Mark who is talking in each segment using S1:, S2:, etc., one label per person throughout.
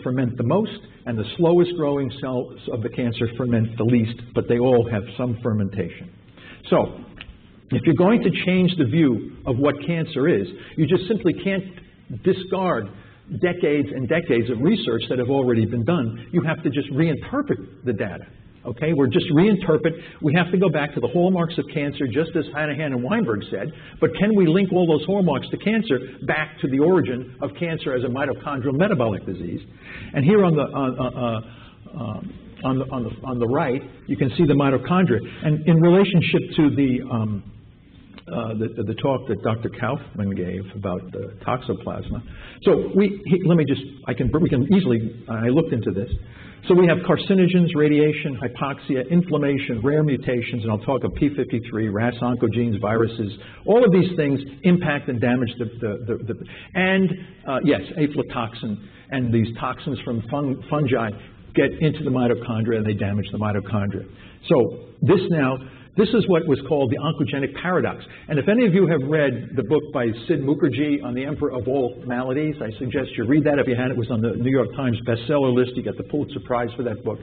S1: ferment the most, and the slowest growing cells of the cancer ferment the least, but they all have some fermentation. So, if you're going to change the view of what cancer is, you just simply can't discard decades and decades of research that have already been done. You have to just reinterpret the data. Okay, we're just reinterpret. We have to go back to the hallmarks of cancer, just as Hanahan and Weinberg said. But can we link all those hallmarks to cancer back to the origin of cancer as a mitochondrial metabolic disease? And here on the right, you can see the mitochondria. And in relationship to the talk that Dr. Kaufman gave about the toxoplasma. So we can easily. I looked into this. So we have carcinogens, radiation, hypoxia, inflammation, rare mutations, and I'll talk of P53, RAS oncogenes, viruses. All of these things impact and damage yes, aflatoxin, and these toxins from fungi get into the mitochondria and they damage the mitochondria. So this is what was called the oncogenic paradox. And if any of you have read the book by Sid Mukherjee on the Emperor of All Maladies, I suggest you read that if you hadn't. It was on the New York Times bestseller list. You get the Pulitzer Prize for that book.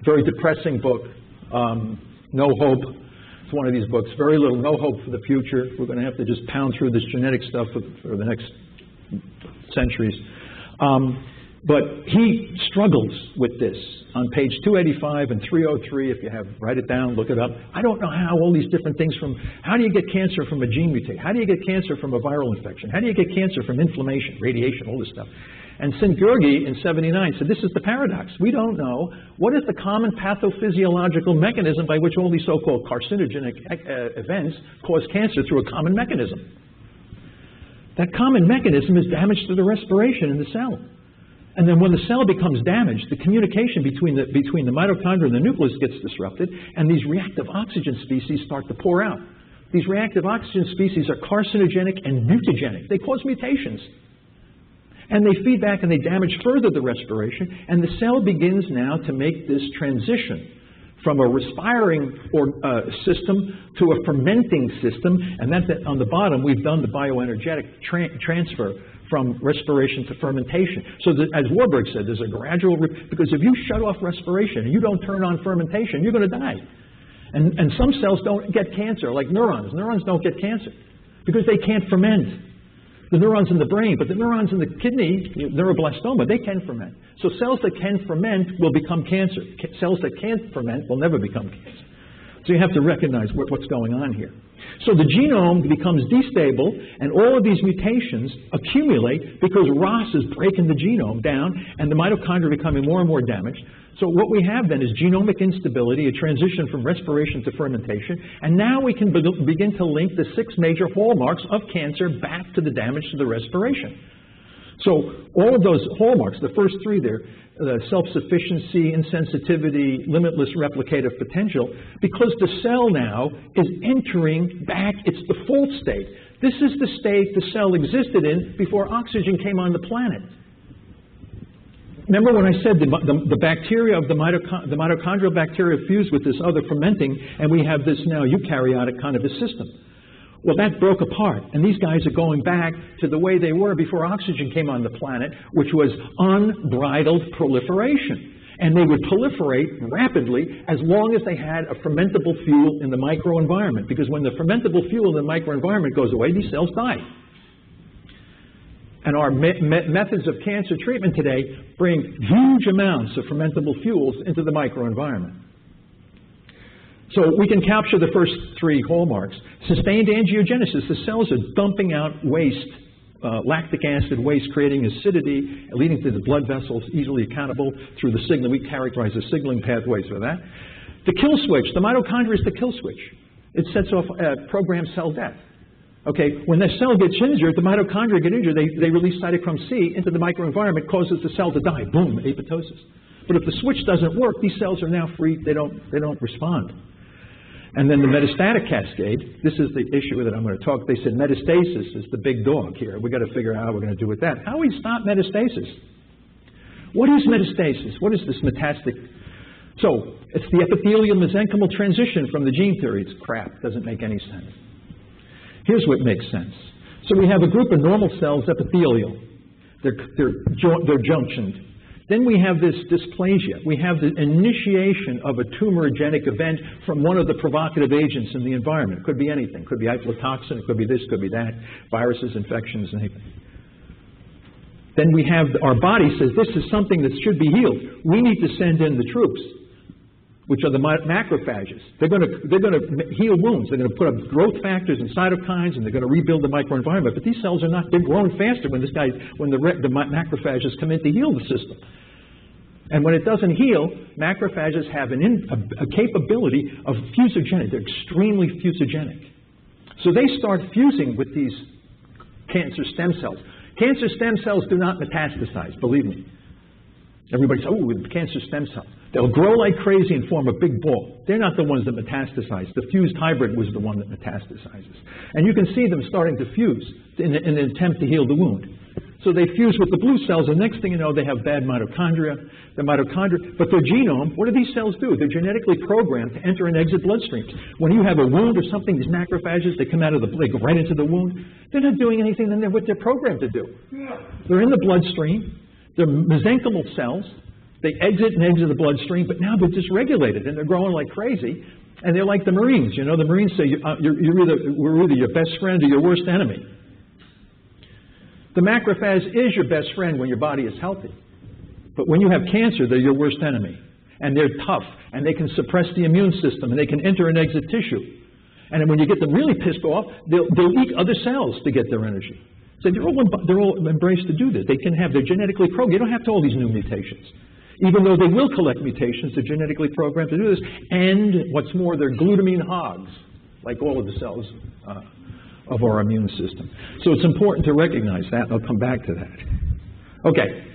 S1: Very depressing book. No hope. It's one of these books. Very little, no hope for the future. We're going to have to just pound through this genetic stuff for the next centuries. But he struggles with this on page 285 and 303. If you have, write it down, look it up. I don't know how all these different things how do you get cancer from a gene mutation? How do you get cancer from a viral infection? How do you get cancer from inflammation, radiation, all this stuff? And Szent-Györgyi in 79 said, this is the paradox. We don't know what is the common pathophysiological mechanism by which all these so-called carcinogenic events cause cancer through a common mechanism. That common mechanism is damage to the respiration in the cell. And then when the cell becomes damaged, the communication between the mitochondria and the nucleus gets disrupted, and these reactive oxygen species start to pour out. These reactive oxygen species are carcinogenic and mutagenic. They cause mutations. And they feed back and they damage further the respiration, and the cell begins now to make this transition from a respiring system to a fermenting system, and that's on the bottom. We've done the bioenergetic transfer from respiration to fermentation. So that, as Warburg said, there's a gradual, because if you shut off respiration and you don't turn on fermentation, you're going to die. And some cells don't get cancer, like neurons. Neurons don't get cancer because they can't ferment. The neurons in the brain, but the neurons in the kidney, neuroblastoma, they can ferment. So cells that can ferment will become cancer. Cells that can't ferment will never become cancer. So you have to recognize what's going on here. So the genome becomes destable, and all of these mutations accumulate because ROS is breaking the genome down, and the mitochondria are becoming more and more damaged. So what we have then is genomic instability, a transition from respiration to fermentation, and now we can begin to link the 6 major hallmarks of cancer back to the damage to the respiration. So all of those hallmarks, the first 3 there, self-sufficiency, insensitivity, limitless replicative potential, because the cell now is entering back its default state. This is the state the cell existed in before oxygen came on the planet. Remember when I said the bacteria of the mitochondrial bacteria fused with this other fermenting, and we have this now eukaryotic kind of a system. Well, that broke apart, and these guys are going back to the way they were before oxygen came on the planet, which was unbridled proliferation. And they would proliferate rapidly as long as they had a fermentable fuel in the microenvironment, because when the fermentable fuel in the microenvironment goes away, these cells die. And our methods of cancer treatment today bring huge amounts of fermentable fuels into the microenvironment. So we can capture the first 3 hallmarks. Sustained angiogenesis. The cells are dumping out waste, lactic acid waste, creating acidity, leading to the blood vessels, easily accountable through the signaling. We characterize the signaling pathways for that. The kill switch. The mitochondria is the kill switch. It sets off programmed cell death. Okay, when the cell gets injured, the mitochondria get injured, they release cytochrome C into the microenvironment, causes the cell to die. Boom, apoptosis. But if the switch doesn't work, these cells are now free. They don't respond. And then the metastatic cascade, this is the issue that I'm going to talk. They said metastasis is the big dog here. We've got to figure out how we're going to do with that. How do we stop metastasis? What is metastasis? What is this metastatic? So it's the epithelial mesenchymal transition from the gene theory. It's crap. Doesn't make any sense. Here's what makes sense. So we have a group of normal cells, epithelial. They're junctioned. Then we have this dysplasia. We have the initiation of a tumorigenic event from one of the provocative agents in the environment. It could be anything. It could be aflatoxin. It could be this, could be that. Viruses, infections, anything. Then we have, our body says, this is something that should be healed. We need to send in the troops, which are the macrophages. They're going to heal wounds. They're going to put up growth factors and cytokines, and they're going to rebuild the microenvironment. But these cells are not, they're growing faster when the macrophages come in to heal the system. And when it doesn't heal, macrophages have a capability of fusogenic. They're extremely fusogenic. So they start fusing with these cancer stem cells. Cancer stem cells do not metastasize, believe me. Everybody says, oh, cancer stem cells. They'll grow like crazy and form a big ball. They're not the ones that metastasize. The fused hybrid was the one that metastasizes. And you can see them starting to fuse in an attempt to heal the wound. So they fuse with the blue cells, and next thing you know, they have bad mitochondria. The mitochondria, but their genome, what do these cells do? They're genetically programmed to enter and exit bloodstreams. When you have a wound or something, these macrophages, they come out of they go right into the wound. They're not doing anything than what they're programmed to do. They're in the bloodstream. They're mesenchymal cells. They exit the bloodstream, but now they're dysregulated, and they're growing like crazy. And they're like the Marines. You know, the Marines say, we're either your best friend or your worst enemy. The macrophage is your best friend when your body is healthy. But when you have cancer, they're your worst enemy. And they're tough, and they can suppress the immune system, and they can enter and exit tissue. And then when you get them really pissed off, they'll eat other cells to get their energy. So they're all embraced to do this. They're genetically programmed. You don't have to all these new mutations. Even though they will collect mutations, they're genetically programmed to do this. And what's more, they're glutamine hogs, like all of the cells of our immune system. So it's important to recognize that. I'll come back to that. Okay.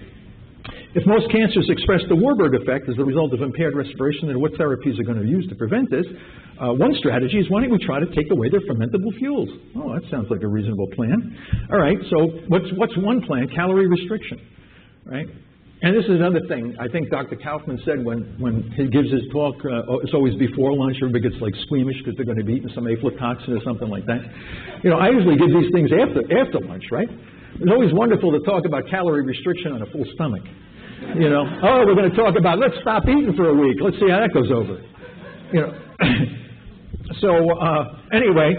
S1: If most cancers express the Warburg effect as a result of impaired respiration, then what therapies are going to use to prevent this? One strategy is, why don't we try to take away their fermentable fuels? Oh, that sounds like a reasonable plan. All right, so what's one plan? Calorie restriction, right? And this is another thing I think Dr. Kaufman said when he gives his talk, it's always before lunch. Everybody gets like squeamish because they're going to be eating some aflatoxin or something like that. You know, I usually give these things after lunch, right? It's always wonderful to talk about calorie restriction on a full stomach. You know, oh, we're going to talk about, let's stop eating for a week. Let's see how that goes over. You know, so anyway,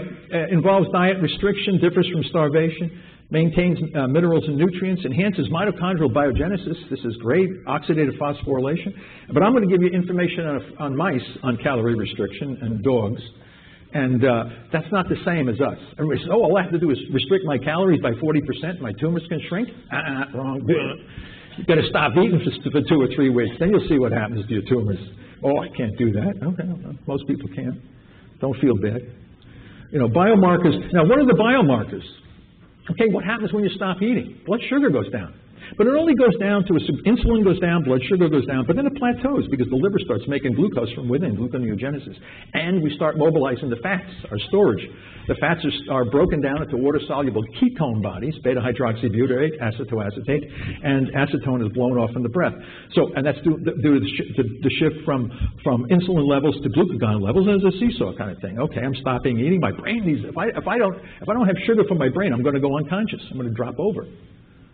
S1: involves diet restriction, differs from starvation, maintains minerals and nutrients, enhances mitochondrial biogenesis. This is great, oxidative phosphorylation. But I'm going to give you information on mice on calorie restriction and dogs. And that's not the same as us. Everybody says, oh, all I have to do is restrict my calories by 40%, my tumors can shrink. Wrong. You've got to stop eating for 2 or 3 weeks. Then you'll see what happens to your tumors. Oh, I can't do that. Okay, most people can't. Don't feel bad. You know, biomarkers. Now, what are the biomarkers? Okay, what happens when you stop eating? Blood sugar goes down. But it only goes down to insulin goes down, blood sugar goes down, but then it plateaus because the liver starts making glucose from within, gluconeogenesis. And we start mobilizing the fats, our storage. The fats are broken down into water-soluble ketone bodies, beta-hydroxybutyrate, acetoacetate, and acetone is blown off in the breath. So, and that's due to the shift from insulin levels to glucagon levels, and it's a seesaw kind of thing. Okay, I'm stopping eating. My brain needs, if I don't have sugar from my brain, I'm going to go unconscious. I'm going to drop over.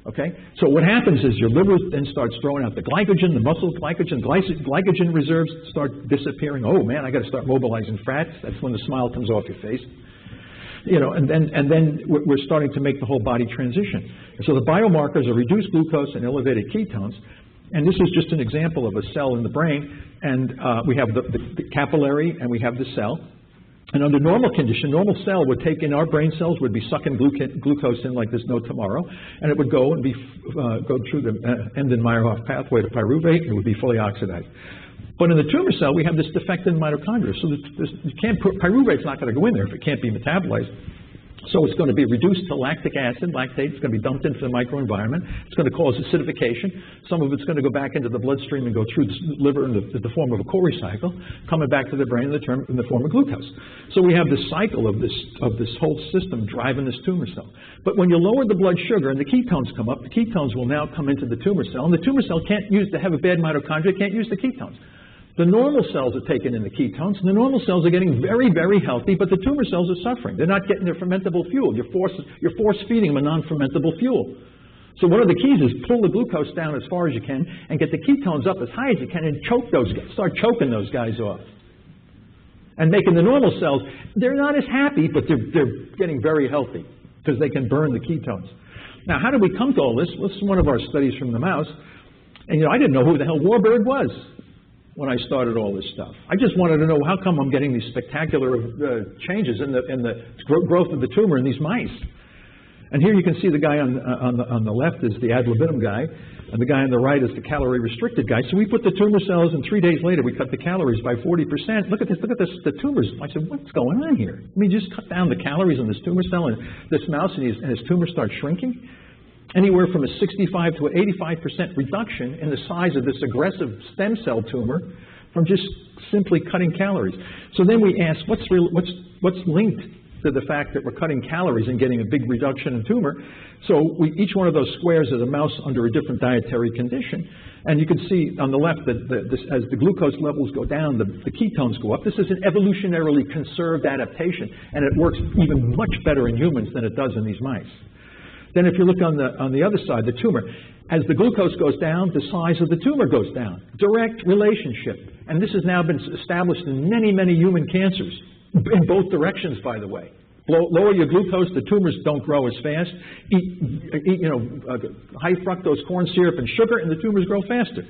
S1: Okay, so what happens is your liver then starts throwing out the glycogen, the muscle glycogen, glycogen reserves start disappearing. Oh man, I got to start mobilizing fats. That's when the smile comes off your face. You know, and then we're starting to make the whole body transition. So the biomarkers are reduced glucose and elevated ketones. And this is just an example of a cell in the brain. And we have the capillary and we have the cell. And under normal condition, normal cell would take in, our brain cells would be sucking glucose in like there's no tomorrow, and it would go and go through the Enden-Meyerhof pathway to pyruvate, and it would be fully oxidized. But in the tumor cell, we have this defect in mitochondria, so you can't pyruvate's not going to go in there if it can't be metabolized. So it's going to be reduced to lactic acid, lactate. It's going to be dumped into the microenvironment. It's going to cause acidification. Some of it's going to go back into the bloodstream and go through the liver in the form of a Cori cycle, coming back to the brain in the form of glucose. So we have this cycle of this whole system driving this tumor cell. But when you lower the blood sugar and the ketones come up, the ketones will now come into the tumor cell, and the tumor cell can't have a bad mitochondria, can't use the ketones. The normal cells are taking in the ketones, and the normal cells are getting very, very healthy, but the tumor cells are suffering. They're not getting their fermentable fuel. You're force feeding them a non-fermentable fuel. So one of the keys is pull the glucose down as far as you can and get the ketones up as high as you can and start choking those guys off. And making the normal cells, they're not as happy, but they're getting very healthy because they can burn the ketones. Now, how did we come to all this? Well, this is one of our studies from the mouse. And, I didn't know who the hell Warburg was when I started all this stuff. I just wanted to know how come I'm getting these spectacular changes in the growth of the tumor in these mice. And here you can see the guy on the left is the ad libitum guy, and the guy on the right is the calorie-restricted guy. So we put the tumor cells, and 3 days later we cut the calories by 40%. Look at this, the tumors. I said, what's going on here? I mean, just cut down the calories in this tumor cell, and this mouse and his tumor starts shrinking. Anywhere from a 65 to an 85% reduction in the size of this aggressive stem cell tumor from just simply cutting calories. So then we asked, what's linked to the fact that we're cutting calories and getting a big reduction in tumor? So each one of those squares is a mouse under a different dietary condition. And you can see on the left that as the glucose levels go down, the ketones go up. This is an evolutionarily conserved adaptation, and it works even much better in humans than it does in these mice. Then if you look on the other side, the tumor, as the glucose goes down, the size of the tumor goes down. Direct relationship. And this has now been established in many, many human cancers, in both directions, by the way. Lower your glucose, the tumors don't grow as fast. Eat high fructose corn syrup and sugar, and the tumors grow faster.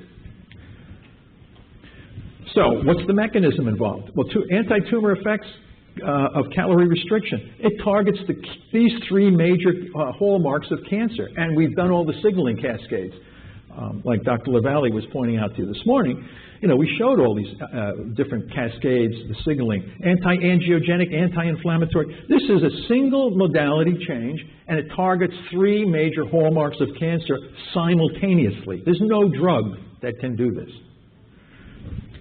S1: So what's the mechanism involved? Well, anti-tumor effects of calorie restriction. It targets these three major hallmarks of cancer, and we've done all the signaling cascades. Like Dr. LaValle was pointing out to you this morning, we showed all these different cascades, the signaling, anti-angiogenic, anti-inflammatory. This is a single modality change, and it targets three major hallmarks of cancer simultaneously. There's no drug that can do this.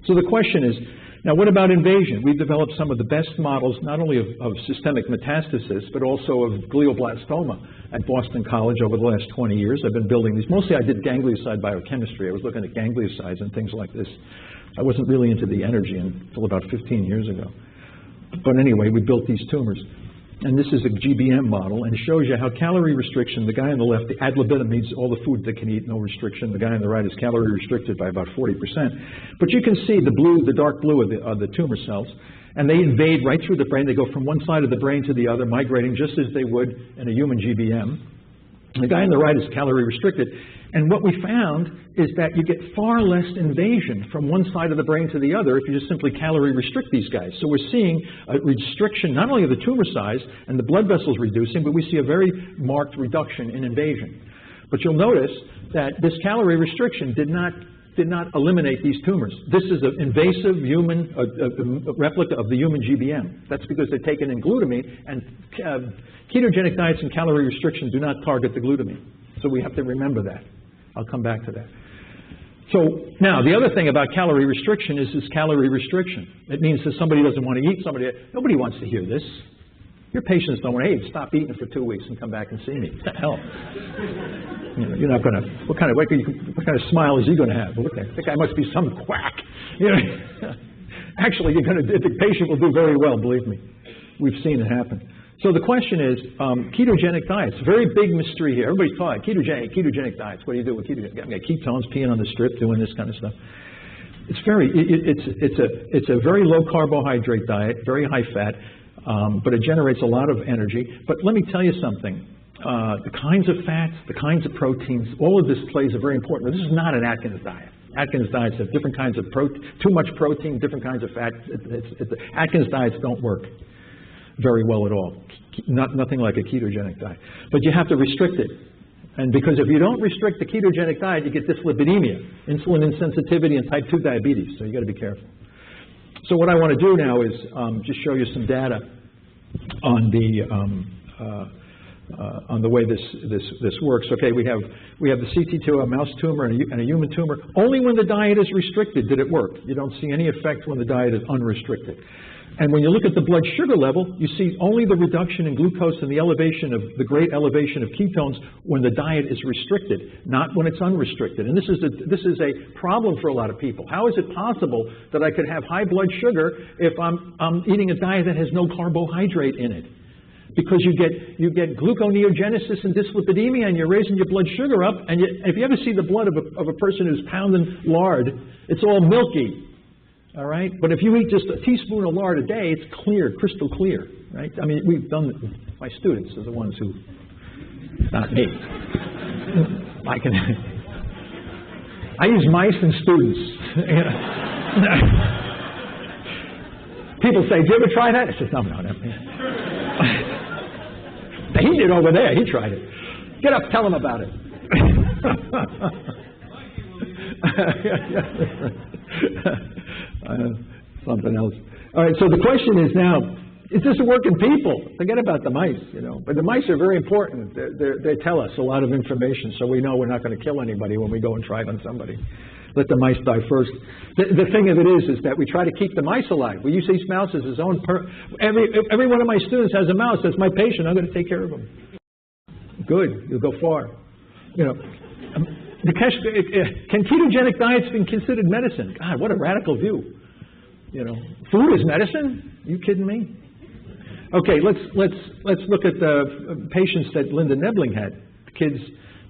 S1: So the question is, now what about invasion? We've developed some of the best models, not only of systemic metastasis, but also of glioblastoma at Boston College over the last 20 years. I've been building these. Mostly I did ganglioside biochemistry. I was looking at gangliosides and things like this. I wasn't really into the energy until about 15 years ago. But anyway, we built these tumors. And this is a GBM model, and it shows you how calorie restriction, the guy on the left, the ad libitum, eats all the food they can eat, no restriction. The guy on the right is calorie restricted by about 40%. But you can see the dark blue of the tumor cells, and they invade right through the brain. They go from one side of the brain to the other, migrating just as they would in a human GBM. The guy on the right is calorie restricted. And what we found is that you get far less invasion from one side of the brain to the other if you just simply calorie restrict these guys. So we're seeing a restriction not only of the tumor size and the blood vessels reducing, but we see a very marked reduction in invasion. But you'll notice that this calorie restriction did not eliminate these tumors. This is an invasive human replica of the human GBM. That's because they're taken in glutamine, and ketogenic diets and calorie restriction do not target the glutamine. So we have to remember that. I'll come back to that. So now, the other thing about calorie restriction is this calorie restriction. It means that somebody doesn't want to eat, nobody wants to hear this. Your patients don't want to eat. Stop eating for 2 weeks and come back and see me. What the hell? You're not going to. What kind of smile is he going to have? Well, I think I must be some quack. Actually, the patient will do very well. Believe me, we've seen it happen. So the question is, ketogenic diets. Very big mystery here. Everybody's talking ketogenic diets. What do you do with ketogenic? You got ketones, peeing on the strip, doing this kind of stuff. It's a very low carbohydrate diet, very high fat. But it generates a lot of energy. But let me tell you something. The kinds of fats, the kinds of proteins, all of this plays a very important role. This is not an Atkins diet. Atkins diets have different kinds of too much protein, different kinds of fat. Atkins diets don't work very well at all. Nothing like a ketogenic diet. But you have to restrict it. And because if you don't restrict the ketogenic diet, you get dyslipidemia, insulin insensitivity, and type 2 diabetes. So you got to be careful. So what I want to do now is just show you some data on the way this works. Okay, we have the CT2, a mouse tumor and a human tumor. Only when the diet is restricted did it work. You don't see any effect when the diet is unrestricted. And when you look at the blood sugar level, you see only the reduction in glucose and the great elevation of ketones when the diet is restricted, not when it's unrestricted. And this is a problem for a lot of people. How is it possible that I could have high blood sugar if I'm eating a diet that has no carbohydrate in it? because you get gluconeogenesis and dyslipidemia, and you're raising your blood sugar up. And if you ever see the blood of a person who's pounding lard, it's all milky. All right? But if you eat just a teaspoon of lard a day, it's clear, crystal clear. Right? I mean, we've done it. My students are the ones who, not me. I use mice and students. People say, "Did you ever try that?" I said, "No. He did over there. He tried it. Get up, tell him about it." Something else. All right. So the question is now: is this a work in people? Forget about the mice, But the mice are very important. They tell us a lot of information, so we know we're not going to kill anybody when we go and try it on somebody. Let the mice die first. The thing of it is that we try to keep the mice alive. We use these mouse as his own. Every one of my students has a mouse. That's my patient. I'm going to take care of him. Good. You'll go far. Can ketogenic diets be considered medicine? God, what a radical view. Food is medicine? Are you kidding me? Okay, let's look at the patients that Linda Nebling had. Kids.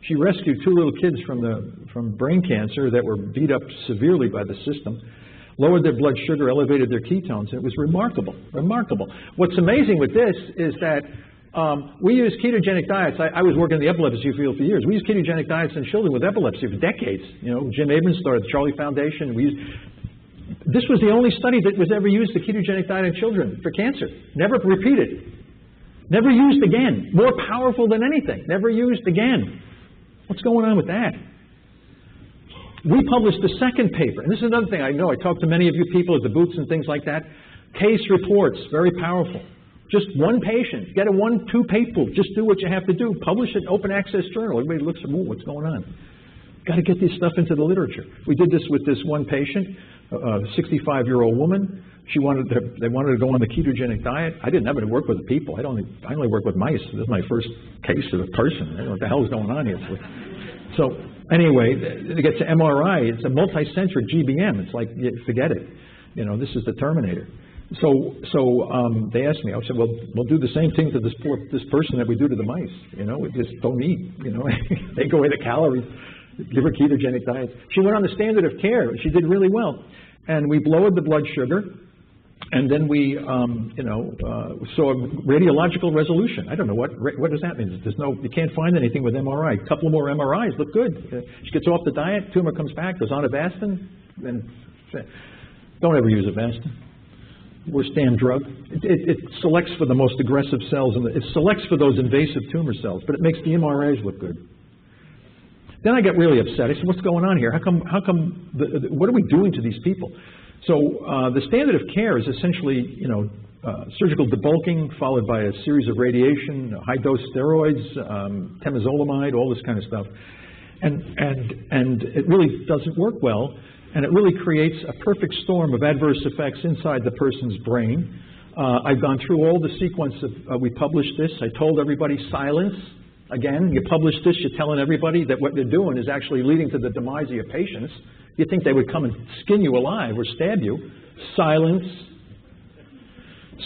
S1: She rescued 2 little kids from brain cancer that were beat up severely by the system, lowered their blood sugar, elevated their ketones. It was remarkable, remarkable. What's amazing with this is that we use ketogenic diets. I was working in the epilepsy field for years. We use ketogenic diets in children with epilepsy for decades. Jim Abrams started the Charlie Foundation. This was the only study that was ever used, the ketogenic diet in children for cancer. Never repeated. Never used again. More powerful than anything. Never used again. What's going on with that? We published the second paper, and this is another thing I know. I talked to many of you people at the booths and things like that. Case reports, very powerful. Just one patient, get a 1-2 paper, just do what you have to do. Publish it in open access journal. Everybody looks at, what's going on? Got to get this stuff into the literature. We did this with this one patient, a 65-year-old woman. They wanted to go on the ketogenic diet. I didn't ever work with people. I only work with mice. This is my first case of a person. I don't know what the hell is going on here. So anyway, they get to MRI. It's a multicentric GBM. It's like, forget it. This is the Terminator. So they asked me. I said, well, we'll do the same thing to this person that we do to the mice. We just don't eat. Take away the calories. Give her ketogenic diets. She went on the standard of care. She did really well. And we lowered the blood sugar. And then we, saw radiological resolution. I don't know what does that mean. You can't find anything with MRI. A couple more MRIs look good. She gets off the diet, tumor comes back, goes on Avastin. Then don't ever use Avastin. Worst damn drug. It selects for the most aggressive cells, and it selects for those invasive tumor cells, but it makes the MRIs look good. Then I got really upset. I said, what's going on here? How come? What are we doing to these people? So the standard of care is essentially, surgical debulking followed by a series of radiation, high-dose steroids, temozolomide, all this kind of stuff, and it really doesn't work well, and it really creates a perfect storm of adverse effects inside the person's brain. I've gone through all the sequence of. We published this. I told everybody silence. Again, you publish this, you're telling everybody that what they're doing is actually leading to the demise of your patients. You'd think they would come and skin you alive or stab you. Silence.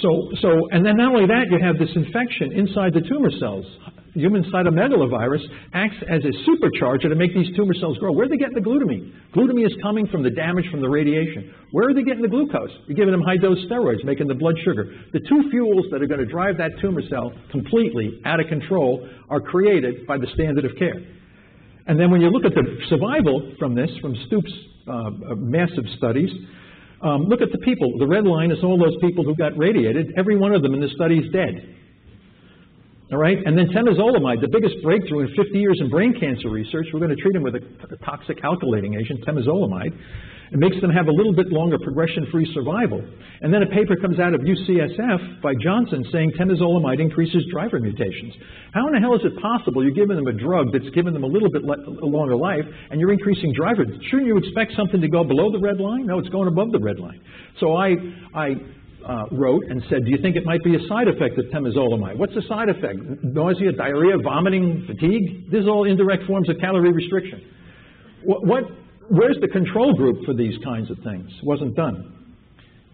S1: And then not only that, you have this infection inside the tumor cells. Human cytomegalovirus acts as a supercharger to make these tumor cells grow. Where are they getting the glutamine? Glutamine is coming from the damage from the radiation. Where are they getting the glucose? You're giving them high-dose steroids, making the blood sugar. The 2 fuels that are going to drive that tumor cell completely out of control are created by the standard of care. And then when you look at the survival from this, from Stoop's massive studies, look at the people. The red line is all those people who got radiated. Every one of them in the study is dead. All right? And then temozolomide, the biggest breakthrough in 50 years in brain cancer research, we're going to treat them with a toxic alkylating agent, temozolomide. It makes them have a little bit longer progression-free survival. And then a paper comes out of UCSF by Johnson saying temozolomide increases driver mutations. How in the hell is it possible you're giving them a drug that's giving them a little bit longer life and you're increasing driver? Shouldn't you expect something to go below the red line? No, it's going above the red line. So I wrote and said, do you think it might be a side effect of temozolomide? What's the side effect? Nausea, diarrhea, vomiting, fatigue? These are all indirect forms of calorie restriction. Where's the control group for these kinds of things? It wasn't done.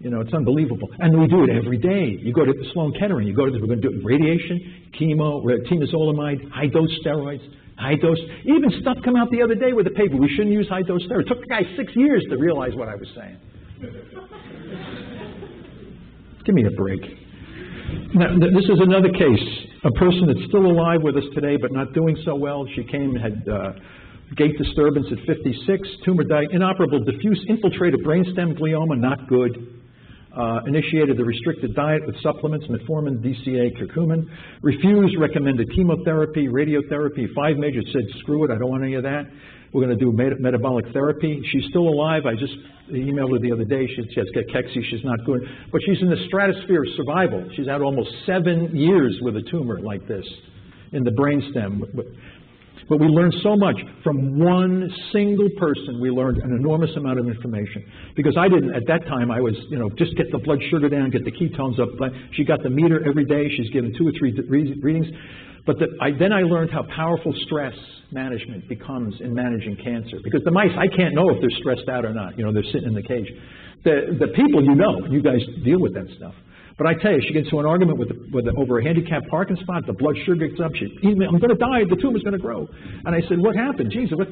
S1: You know, it's unbelievable. And we do it every day. You go to Sloan Kettering, we're going to do radiation, chemo, temozolomide, high-dose steroids, high-dose, even stuff come out the other day with the paper, we shouldn't use high-dose steroids. It took the guy 6 years to realize what I was saying. Give me a break. Now, this is another case, a person that's still alive with us today but not doing so well. She came, had gait disturbance at 56, tumor inoperable diffuse infiltrated brainstem glioma, not good. Initiated the restricted diet with supplements, metformin, DCA, curcumin. Refused recommended chemotherapy, radiotherapy, 5 majors, said, screw it, I don't want any of that. We're going to do metabolic therapy. She's still alive. I just emailed her the other day. She has cachexia. She's not good. But she's in the stratosphere of survival. She's had almost 7 years with a tumor like this in the brainstem. But we learned so much from one single person. We learned an enormous amount of information. Because I didn't, at that time, I was, you know, just get the blood sugar down, get the ketones up. She got the meter every day. She's given 2 or 3 readings. But then I learned how powerful stress management becomes in managing cancer. Because the mice, I can't know if they're stressed out or not. You know, they're sitting in the cage. The people, you know, you guys deal with that stuff. But I tell you, she gets into an argument over a handicapped parking spot. The blood sugar gets up. I'm going to die. The tumor's going to grow. And I said, what happened? Jesus, I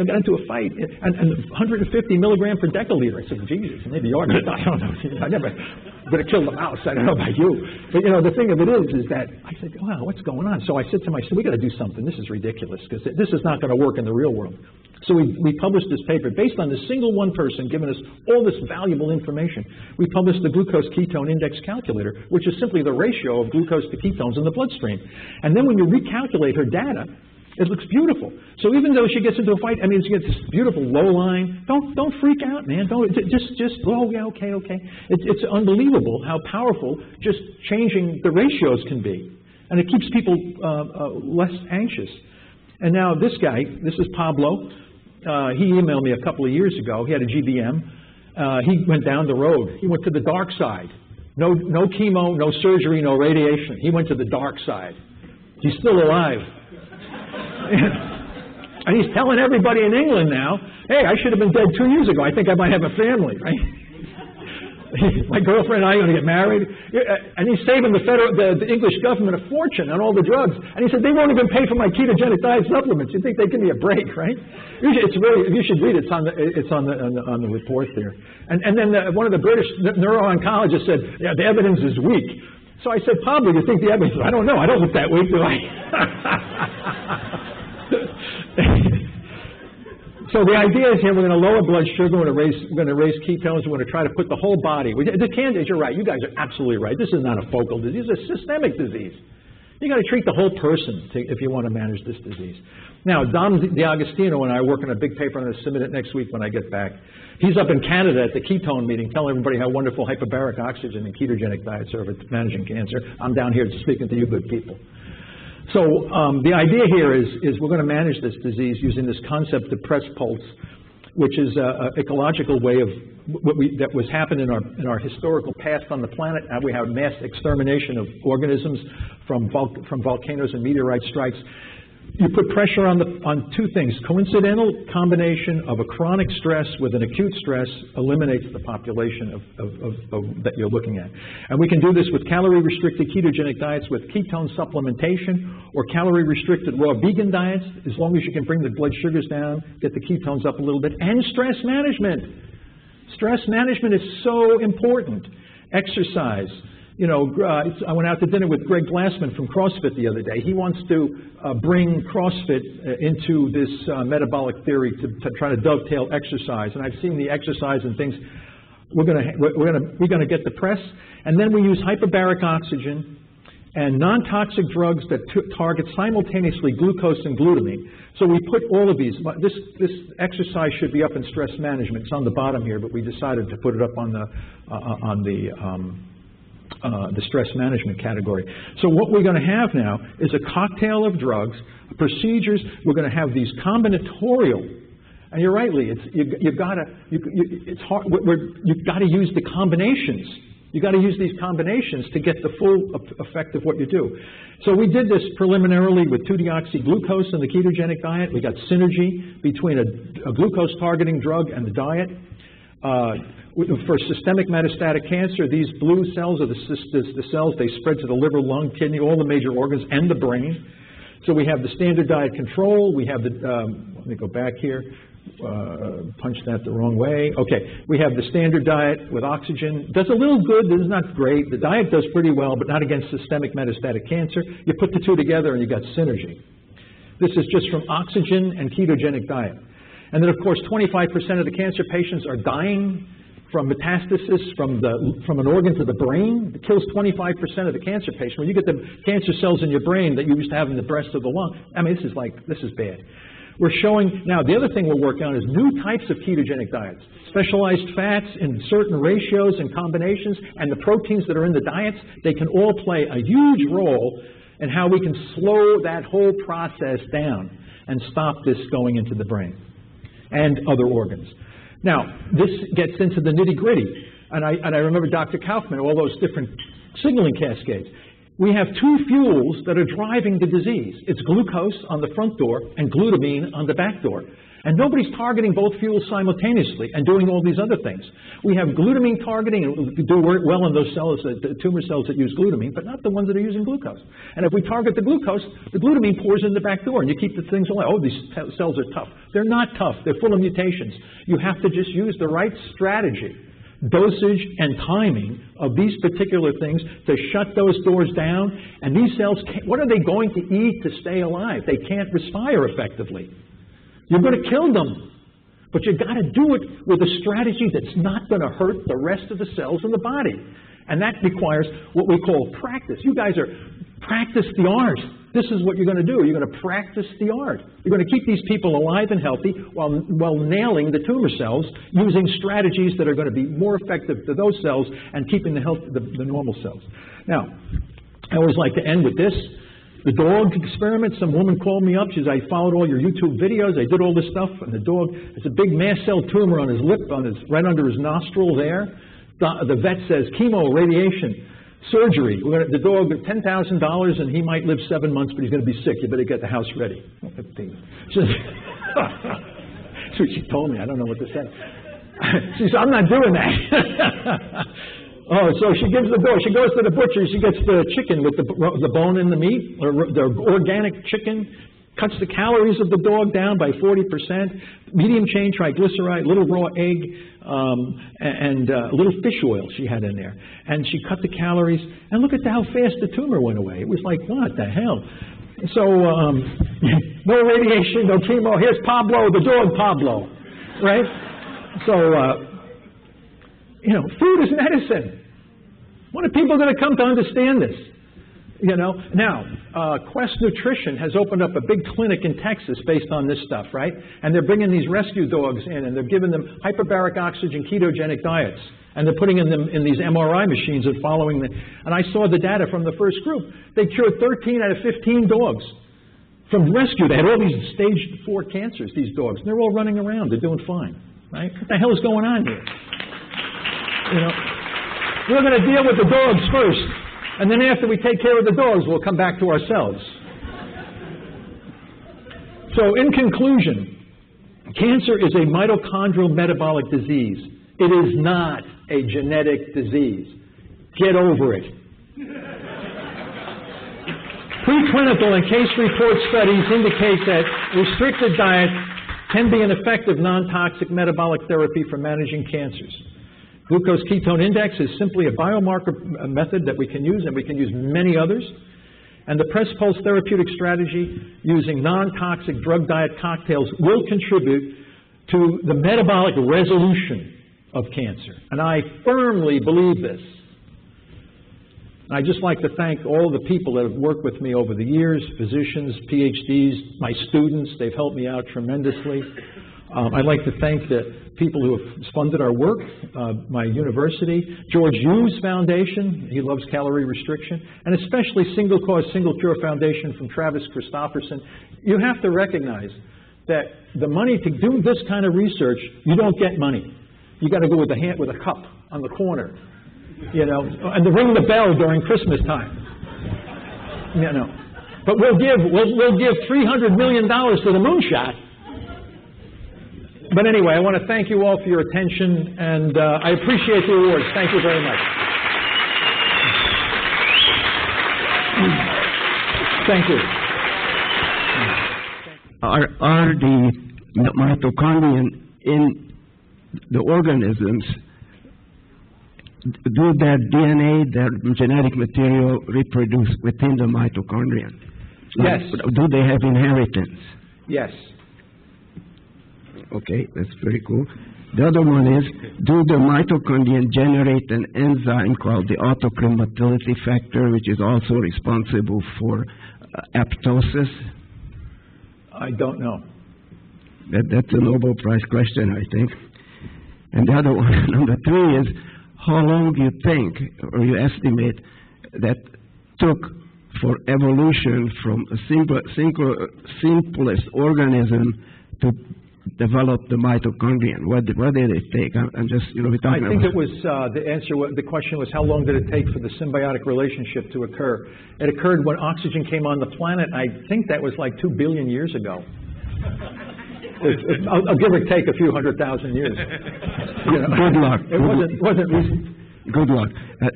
S1: got into a fight. And 150 milligram per deciliter. I said, Jesus, maybe you are going to die. I don't know. I never going to kill the mouse. I don't know about you. But, you know, the thing of it is that I said, wow, what's going on? So I said to myself, we got to do something. This is ridiculous because this is not going to work in the real world. So we published this paper based on the single one person giving us all this valuable information. We published the glucose ketone index calculator, which is simply the ratio of glucose to ketones in the bloodstream. And then when you recalculate her data, it looks beautiful. So even though she gets into a fight, I mean, she gets this beautiful low line. Don't freak out, man. Don't just oh yeah, okay. It's unbelievable how powerful just changing the ratios can be, and it keeps people less anxious. And now this guy, this is Pablo. He emailed me a couple of years ago. He had a GBM. He went down the road. He went to the dark side. No chemo, no surgery, no radiation. He went to the dark side. He's still alive. And he's telling everybody in England now, hey, I should have been dead 2 years ago. I think I might have a family, right? My girlfriend and I are going to get married. And he's saving the English government a fortune on all the drugs. And he said, they won't even pay for my ketogenic diet supplements. You think they give me a break, right? You should read it. It's on the report there. And then one of the British neuro-oncologists said, yeah, the evidence is weak. So I said, Pablo, you think the evidence? I don't know. I don't look that weak, do I? So the idea is here, we're going to lower blood sugar, we're going to raise ketones, we're going to try to put the whole body. The candidates, you're right. You guys are absolutely right. This is not a focal disease. It's a systemic disease. You got to treat the whole person if you want to manage this disease. Now, Dom D'Agostino and I are working on a big paper. I'm going to submit it next week when I get back. He's up in Canada at the ketone meeting telling everybody how wonderful hyperbaric oxygen and ketogenic diets are for managing cancer. I'm down here speaking to you good people. So the idea here is we're going to manage this disease using this concept of press pulse, which is an ecological way of that was happened in our historical past on the planet. How we have mass extermination of organisms from volcanoes and meteorite strikes. You put pressure on two things. Coincidental combination of a chronic stress with an acute stress eliminates the population that you're looking at. And we can do this with calorie-restricted ketogenic diets with ketone supplementation or calorie-restricted raw vegan diets, as long as you can bring the blood sugars down, get the ketones up a little bit, and stress management. Stress management is so important. Exercise. You know, I went out to dinner with Greg Glassman from CrossFit the other day. He wants to bring CrossFit into this metabolic theory to try to dovetail exercise. And I've seen the exercise and things. We're going to get the press, and then we use hyperbaric oxygen and non-toxic drugs that target simultaneously glucose and glutamine. So we put all of these. This exercise should be up in stress management. It's on the bottom here, but we decided to put it up on the stress management category. So what we're going to have now is a cocktail of drugs, procedures. We're going to have these combinatorial, and you're right, Lee. You've got to use the combinations. You got to use these combinations to get the full effect of what you do. So we did this preliminarily with 2-deoxyglucose in the ketogenic diet. We got synergy between a glucose targeting drug and the diet. For systemic metastatic cancer, these blue cells are the cells, they spread to the liver, lung, kidney, all the major organs, and the brain. So we have the standard diet control. We have the, let me go back here, punched that the wrong way. Okay, we have the standard diet with oxygen. Does a little good, this is not great. The diet does pretty well, but not against systemic metastatic cancer. You put the two together and you got synergy. This is just from oxygen and ketogenic diet. And then, of course, 25% of the cancer patients are dying from metastasis from an organ to the brain. It kills 25% of the cancer patient. When you get the cancer cells in your brain that you used to have in the breast or the lung, I mean, this is bad. We're showing, now the other thing we're working on is new types of ketogenic diets, specialized fats in certain ratios and combinations, and the proteins that are in the diets, they can all play a huge role in how we can slow that whole process down and stop this going into the brain and other organs. Now, this gets into the nitty-gritty, and I remember Dr. Kaufman, all those different signaling cascades. We have two fuels that are driving the disease. It's glucose on the front door and glutamine on the back door. And nobody's targeting both fuels simultaneously and doing all these other things. We have glutamine targeting, and we do work well in those cells, the tumor cells that use glutamine, but not the ones that are using glucose. And if we target the glucose, the glutamine pours in the back door, and you keep the things alive. Oh, these cells are tough. They're not tough. They're full of mutations. You have to just use the right strategy, dosage, and timing of these particular things to shut those doors down. And these cells, what are they going to eat to stay alive? They can't respire effectively. You're going to kill them, but you've got to do it with a strategy that's not going to hurt the rest of the cells in the body. And that requires what we call practice. You guys are practice the art. This is what you're going to do. You're going to practice the art. You're going to keep these people alive and healthy while nailing the tumor cells using strategies that are going to be more effective to those cells and keeping the normal cells. Now, I always like to end with this. The dog experiment, some woman called me up. She said, I followed all your YouTube videos. I did all this stuff. And the dog, it's a big mast cell tumor on his lip, right under his nostril there. The vet says, chemo, radiation, surgery. The dog, $10,000, and he might live 7 months, but he's going to be sick. You better get the house ready. That's what she told me. I don't know what to say. She said, I'm not doing that. Oh, so she gives the dog. She goes to the butcher. She gets the chicken with the bone in the meat, or the organic chicken, cuts the calories of the dog down by 40%, medium chain triglyceride, little raw egg, and a little fish oil she had in there. And she cut the calories, and look at how fast the tumor went away. It was like, what the hell? So, no radiation, no chemo. Here's Pablo, the dog Pablo, right? So, food is medicine. When are people going to come to understand this? Now, Quest Nutrition has opened up a big clinic in Texas based on this stuff, right? And they're bringing these rescue dogs in, and they're giving them hyperbaric oxygen ketogenic diets. And they're putting them in these MRI machines and following them. And I saw the data from the first group. They cured 13 out of 15 dogs from rescue. They had all these stage 4 cancers, these dogs. And they're all running around. They're doing fine, right? What the hell is going on here? We're going to deal with the dogs first, and then after we take care of the dogs, we'll come back to ourselves. So, in conclusion, cancer is a mitochondrial metabolic disease. It is not a genetic disease. Get over it. Preclinical and case report studies indicate that restricted diet can be an effective non-toxic metabolic therapy for managing cancers. Glucose ketone index is simply a biomarker method that we can use, and we can use many others. And the Press Pulse therapeutic strategy using non-toxic drug diet cocktails will contribute to the metabolic resolution of cancer. And I firmly believe this. I'd just like to thank all the people that have worked with me over the years, physicians, PhDs, my students. They've helped me out tremendously. I'd like to thank the people who have funded our work, my university, George Hughes Foundation, he loves calorie restriction, and especially Single Cause, Single Cure Foundation from Travis Christofferson. You have to recognize that the money to do this kind of research, you don't get money. You got to go with a cup on the corner, and to ring the bell during Christmas time, But we'll give $300 million to the moonshot. But anyway, I want to thank you all for your attention, and I appreciate the awards. Thank you very much. Thank you.
S2: Are the mitochondria in the organisms, do their DNA, their genetic material, reproduce within the mitochondria?
S1: Yes.
S2: Do they have inheritance?
S1: Yes.
S2: Okay, that's very cool. The other one is, do the mitochondria generate an enzyme called the autocrine motility factor, which is also responsible for apoptosis?
S1: I don't know.
S2: That's a Nobel Prize question, I think. And the other one, number 3, is how long do you think, or you estimate, that took for evolution from a simplest organism to develop the mitochondria? What did it take? I'm just, we're talking
S1: I think
S2: about...
S1: it was, the question was, how long did it take for the symbiotic relationship to occur? It occurred when oxygen came on the planet. I think that was like 2 billion years ago. I'll give or take a few 100,000 years.
S2: Good luck.
S1: It wasn't recent.
S2: Good luck.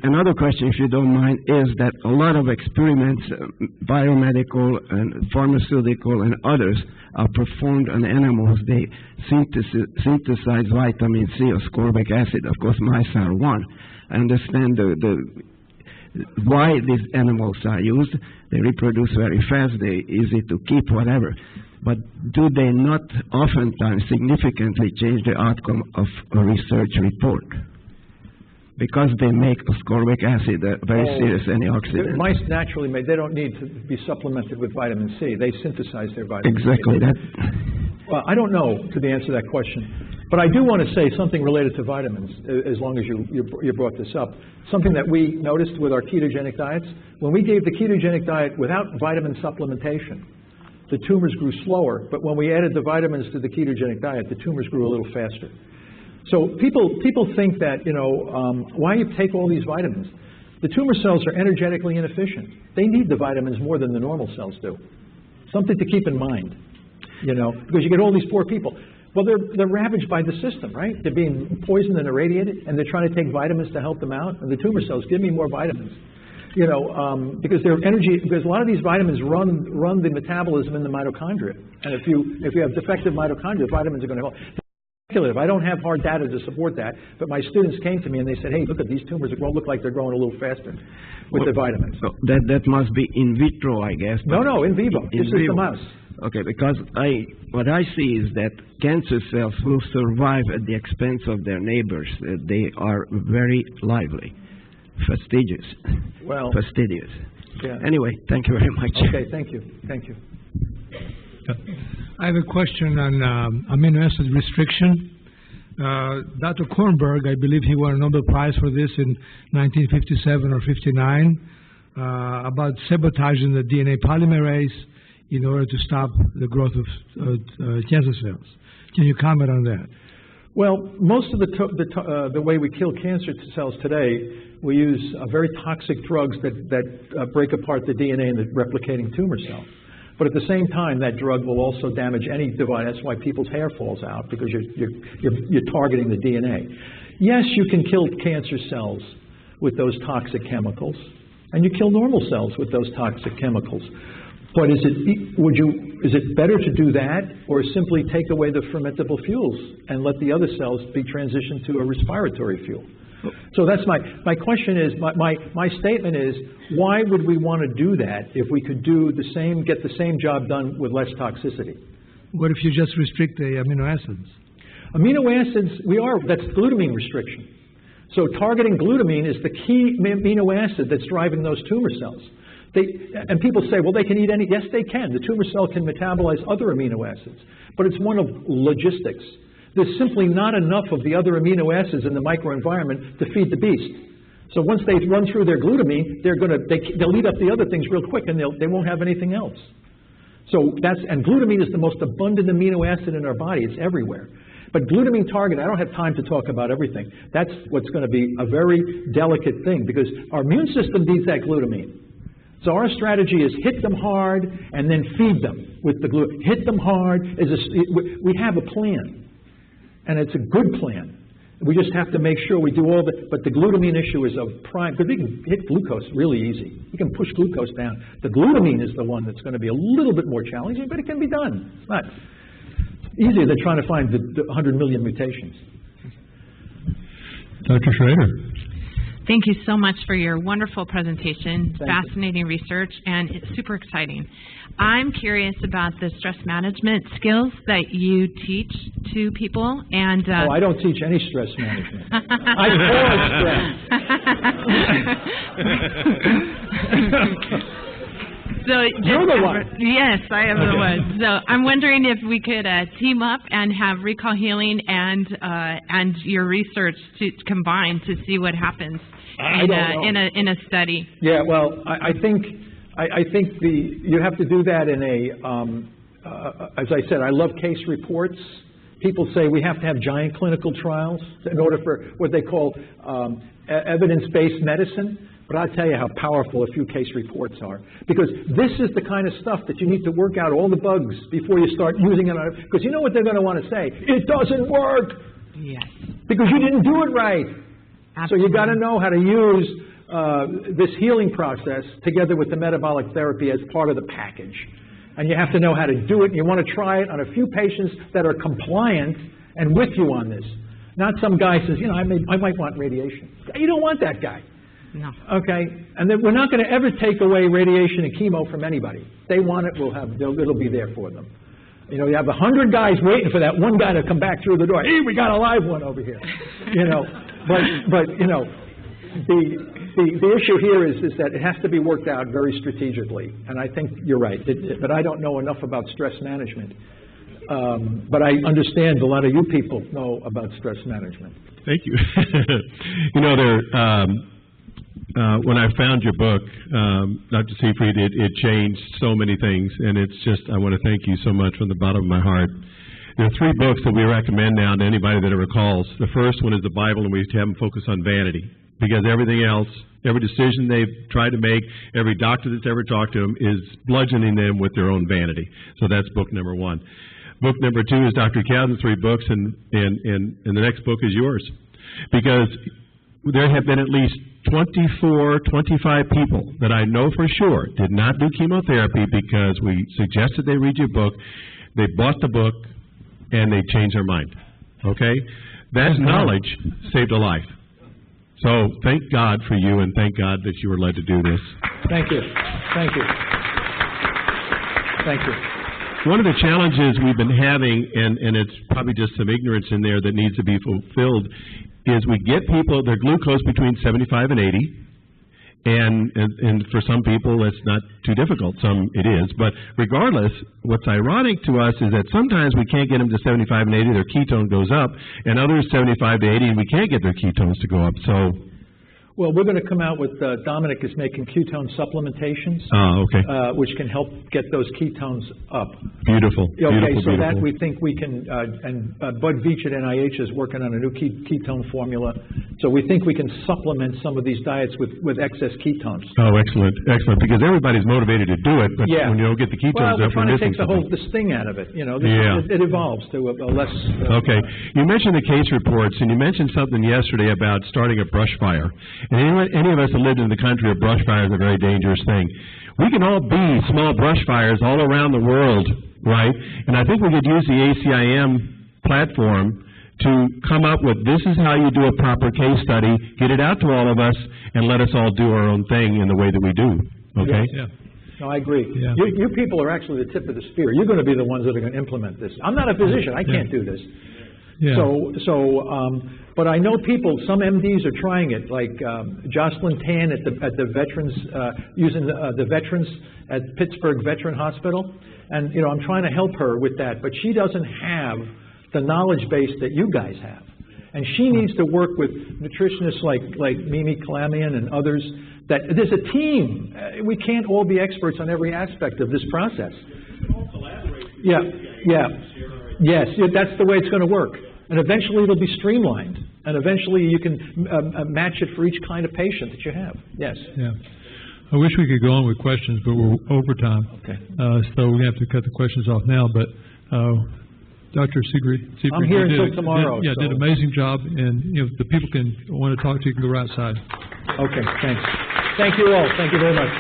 S2: Another question, if you don't mind, is that a lot of experiments, biomedical and pharmaceutical and others, are performed on animals. They synthesize vitamin C or ascorbic acid. Of course, mice are one. I understand why these animals are used. They reproduce very fast. They're easy to keep, whatever. But do they not oftentimes significantly change the outcome of a research report? Because they make ascorbic acid a very serious antioxidant.
S1: Mice naturally they don't need to be supplemented with vitamin C. They synthesize their vitamin C.
S2: Exactly.
S1: Well, I don't know to the answer to that question. But I do want to say something related to vitamins, as long as you brought this up. Something that we noticed with our ketogenic diets. When we gave the ketogenic diet without vitamin supplementation, the tumors grew slower. But when we added the vitamins to the ketogenic diet, the tumors grew a little faster. So people think that, why you take all these vitamins? The tumor cells are energetically inefficient. They need the vitamins more than the normal cells do. Something to keep in mind, because you get all these poor people. Well, they're ravaged by the system, right? They're being poisoned and irradiated, and they're trying to take vitamins to help them out. And the tumor cells, give me more vitamins. Because their energy, because a lot of these vitamins run the metabolism in the mitochondria. And if you have defective mitochondria, vitamins are going to help. I don't have hard data to support that, but my students came to me and they said, hey, look at these tumors, look like they're growing a little faster with the vitamins.
S2: So that must be in vitro, I guess.
S1: No, in vivo. This is the mouse.
S2: Okay, because what I see is that cancer cells will survive at the expense of their neighbors. They are very lively, fastidious.
S1: Yeah.
S2: Anyway, thank you very much.
S1: Okay, thank you.
S3: I have a question on amino acid restriction. Dr. Kornberg, I believe he won a Nobel Prize for this in 1957 or 59, about sabotaging the DNA polymerase in order to stop the growth of cancer cells. Can you comment on that?
S1: Well, most of the way we kill cancer cells today, we use very toxic drugs that break apart the DNA in the replicating tumor cell. But at the same time, that drug will also damage any device. That's why people's hair falls out, because you're targeting the DNA. Yes, you can kill cancer cells with those toxic chemicals, and you kill normal cells with those toxic chemicals. But is it better to do that, or simply take away the fermentable fuels and let the other cells be transitioned to a respiratory fuel? So that's my question is, my statement is, why would we want to do that if we could get the same job done with less toxicity?
S3: What if you just restrict the amino acids?
S1: Amino acids, that's glutamine restriction. So targeting glutamine is the key amino acid that's driving those tumor cells. And people say, well, they can eat any. Yes, they can. The tumor cell can metabolize other amino acids, but it's one of logistics. There's simply not enough of the other amino acids in the microenvironment to feed the beast. So once they run through their glutamine, they'll eat up the other things real quick, and they won't have anything else. And glutamine is the most abundant amino acid in our body. It's everywhere. But glutamine targeting, I don't have time to talk about everything. That's what's going to be a very delicate thing, because our immune system needs that glutamine. So our strategy is hit them hard and then feed them with the glutamine. Hit them hard. We have a plan. and it's a good plan. We just have to make sure we do all the, but the glutamine issue is of prime, because we can hit glucose really easy. You can push glucose down. The glutamine is the one that's going to be a little bit more challenging, but it can be done. It's not easier than trying to find the 100 million mutations.
S4: Dr. Schrader.
S5: Thank you so much for your wonderful presentation,
S1: Fascinating
S5: research, and it's super exciting. I'm curious about the stress management skills that you teach to people. And
S1: I don't teach any stress management. I cause stress.
S5: So
S1: you're the one.
S5: Yes, I am the one. So I'm wondering if we could team up and have Recall Healing and your research to combine to see what happens in a study.
S1: Yeah, well, I think you have to do that in a. As I said, I love case reports. People say we have to have giant clinical trials in order for what they call evidence-based medicine. But I'll tell you how powerful a few case reports are. Because this is the kind of stuff that you need to work out all the bugs before you start using it. Because you know what they're going to want to say? It doesn't work.
S5: Yes.
S1: Because you didn't do it right.
S5: Absolutely.
S1: So you got to know how to use this healing process together with the metabolic therapy as part of the package. And you have to know how to do it. And you want to try it on a few patients that are compliant and with you on this. Not some guy says, you know, I might want radiation. You don't want that guy.
S5: No.
S1: Okay, and then we're not going to ever take away radiation and chemo from anybody. They want it, it'll be there for them. You know, you have 100 guys waiting for that one guy to come back through the door. Hey, we got a live one over here. You know, but you know, the issue here is that it has to be worked out very strategically. And I think you're right. But I don't know enough about stress management. But I understand a lot of you people know about stress management.
S4: Thank you. You know, when I found your book, Dr. Seyfried, it changed so many things, and it's just, I want to thank you so much from the bottom of my heart. There are 3 books that we recommend now to anybody that it recalls. The first one is the Bible, and we have them focus on vanity, because everything else, every decision they've tried to make, every doctor that's ever talked to them is bludgeoning them with their own vanity. So that's book number 1. Book number 2 is Dr. Cowden's 3 books, and the next book is yours, because there have been at least 24, 25 people that I know for sure did not do chemotherapy because we suggested they read your book. They bought the book, and they changed their mind. Okay? That knowledge saved a life. So thank God for you, and thank God that you were led to do this.
S1: Thank you. Thank you. Thank you.
S4: One of the challenges we've been having, and it's probably just some ignorance in there that needs to be fulfilled, is we get people, their glucose between 75 and 80, and for some people it's not too difficult, some it is, but regardless, what's ironic to us is that sometimes we can't get them to 75 and 80, their ketone goes up, and others 75 to 80, and we can't get their ketones to go up. So,
S1: well, we're going to come out with, Dominic is making ketone supplementations, which can help get those ketones up.
S4: Beautiful.
S1: Okay,
S4: beautiful,
S1: so
S4: beautiful.
S1: that we think we can, and Bud Veach at NIH is working on a new ketone formula. So we think we can supplement some of these diets with excess ketones.
S4: Oh, excellent, excellent. Because everybody's motivated to do it, but when you don't get the ketones up,
S1: we're
S4: we're
S1: trying to take
S4: missing
S1: the sting out of it. You know, it evolves to a less.
S4: Okay. You mentioned the case reports, and you mentioned something yesterday about starting a brush fire. And any of us that lived in the country, a brush fire is a very dangerous thing. We can all be small brush fires all around the world, right? And I think we could use the ACIM platform to come up with, this is how you do a proper case study, get it out to all of us, and let us all do our own thing in the way that we do, okay?
S1: Yeah. No, I agree.
S3: Yeah.
S1: You people are actually the tip of the spear. You're going to be the ones that are going to implement this. I'm not a physician. I can't do this.
S3: Yeah.
S1: But I know people, some MDs are trying it, like Jocelyn Tan at the Veterans, using the veterans at Pittsburgh Veteran Hospital. And, you know, I'm trying to help her with that. But she doesn't have the knowledge base that you guys have. And she needs to work with nutritionists like Mimi Kalamian and others. That there's a team. We can't all be experts on every aspect of this process. Yes, that's the way it's going to work. And eventually it'll be streamlined. And eventually you can match it for each kind of patient that you have. Yes.
S3: Yeah. I wish we could go on with questions, but we're over time.
S1: Okay.
S3: So we have to cut the questions off now. But
S6: Dr. Siegfried.
S1: I'm here until tomorrow.
S6: Did an amazing job, and the people want to talk to you, can go right outside.
S1: Okay, thanks. Thank you all. Thank you very much.